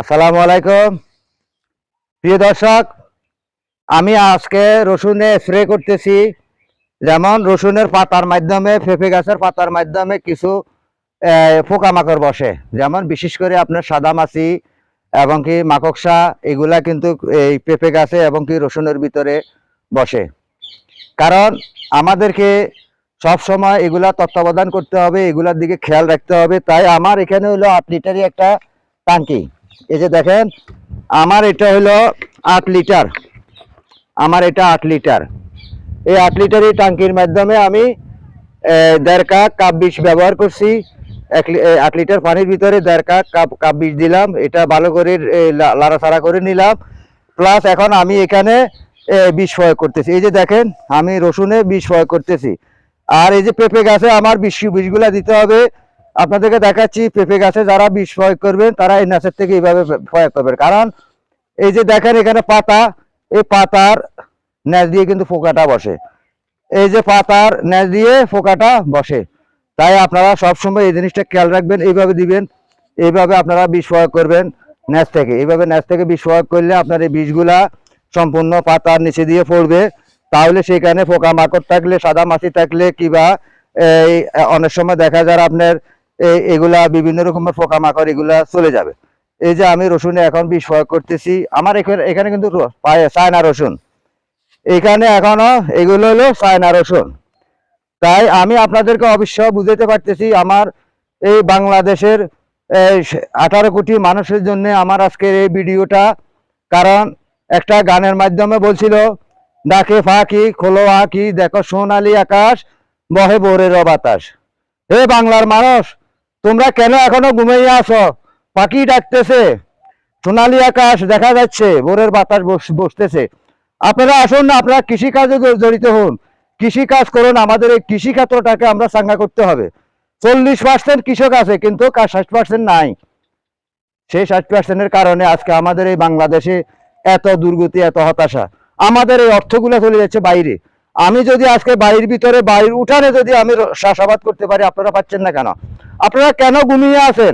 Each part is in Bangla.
আসসালামু আলাইকুম প্রিয় দর্শক। আমি আজকে রসুনে স্প্রে করতেছি। যেমন রসুনের পাতার মাধ্যমে, পেঁপে গাছের পাতার মাধ্যমে কিছু পোকামাকড় বসে, যেমন বিশেষ করে আপনার সাদামাছি এবং কি মাকড়সা, এগুলা কিন্তু এই পেঁপে গাছে এবং কি রসুনের ভিতরে বসে। কারণ আমাদেরকে সব সময় এগুলা তত্ত্বাবধান করতে হবে, এগুলার দিকে খেয়াল রাখতে হবে। তাই আমার এখানে হলো 8 লিটারই একটা ট্যাঙ্কি। এই যে দেখেন, আমার এটা হলো 8 লিটার। আমার এটা 8 লিটার। এই 8 লিটারই ট্যাঙ্কির মাধ্যমে আমি 1.5 কাপ বিষ ব্যবহার করছি। 8 লিটার পানির ভিতরে 1.5 কাপ বিষ দিলাম। এটা ভালো করে লাড়াচাড়া করে নিলাম। প্লাস এখন আমি এখানে বিষ প্রয়োগ করতেছি। এই যে দেখেন, আমি রসুনে বিষ প্রয়োগ করতেছি। আর এই যে পেঁপে গাছে আমার বিষগুলা দিতে হবে। আপনাদেরকে দেখাচ্ছি, পেঁপে গাছে যারা বিষ প্রয়োগ করবেন তারা এই নাচের থেকে এইভাবে প্রয়োগ করবেন। কারণ এই যে দেখেন এখানে পাতা, এই পাতার ন্যাচ দিয়ে কিন্তু পোকাটা বসে। এই যে পাতার ন্যাচ দিয়ে পোকাটা বসে। তাই আপনারা সবসময় এই জিনিসটা খেয়াল রাখবেন, এইভাবে দিবেন, এইভাবে আপনারা বিষ প্রয়োগ করবেন ন্যাচ থেকে। এইভাবে ন্যাচ থেকে বিষ প্রয়োগ করলে আপনার এই বিষগুলা সম্পূর্ণ পাতার নিচে দিয়ে পড়বে। তাহলে সেখানে পোকামাকড় থাকলে, সাদা মাছি থাকলে, কিবা এই অনেক সময় দেখা যায় আপনার এগুলা বিভিন্ন রকমের পোকামাকড় এগুলা চলে যাবে। এই যে আমি রসুনে এখন বিষ প্রয়োগ করতেছি। আমার এখানে কিন্তু চায়না রসুন, এখানে এখনো এগুলো হলো চায়না রসুন। তাই আমি আপনাদেরকে অবশ্য বুঝাতে পারতেছি আমার এই বাংলাদেশের 18 কোটি মানুষের জন্য আমার আজকের এই ভিডিওটা। কারণ একটা গানের মাধ্যমে বলছিল, ডাকে ফাঁকি খোলো আঁকি, দেখো সোনালি আকাশ, বহে ভোরের বাতাস। হে বাংলার মানুষ, তোমরা কেন এখনো ঘুমিয়ে আছো? পাখি ডাকতেছে, সোনালি আকাশ দেখা যাচ্ছে, ভোরের বাতাস বসতেছে। আপনারা আসুন না, আপনারা কৃষিকাজে জড়িত হন, কৃষিকাজ করুন। আমাদের এই কৃষিক্ষেত্রটাকে আমরা চাঙ্গা করতে হবে। 40% কৃষক আছে, কিন্তু 60% নাই। সেই 60%-এর কারণে আজকে আমাদের এই বাংলাদেশে এত দুর্গতি, এত হতাশা। আমাদের এই অর্থগুলো চলে যাচ্ছে বাইরে। আমি যদি আজকে বাড়ির ভিতরে, বাড়ির উঠানে যদি আমি চাষাবাদ করতে পারি, আপনারা পাচ্ছেন না কেন? আপনারা কেন ঘুমিয়ে আছেন?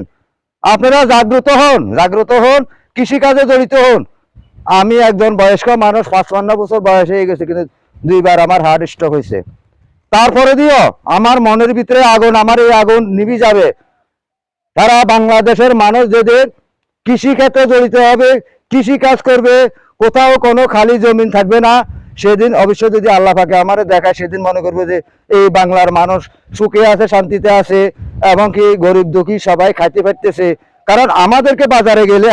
আপনারা জাগ্রত হন, জাগ্রত হন, কৃষিকাজে জড়িত হন। আমি একজন বয়স্ক মানুষ, 55 বছর বয়স হয়ে গেছে, কিন্তু 2বার আমার হার্ট স্ট্রোক হয়েছে। তারপরে দিও আমার মনের ভিতরে আগুন, আমার এই আগুন নিভে যাবে। তারা বাংলাদেশের মানুষ যাদের কৃষিক্ষেত্রে জড়িত হবে, কৃষি কাজ করবে, কোথাও কোনো খালি জমিন থাকবে না। সেদিন অবশ্যই যদি আল্লাহ পাকে আমারে দেখায়, সেদিন মনে করবো যে এই বাংলার মানুষ সুখে আছে, শান্তিতে আছে, এবং কি গরিব দুঃখী সবাই খাইতে পারতেছে। কারণ আমাদেরকে বাজারে গেলে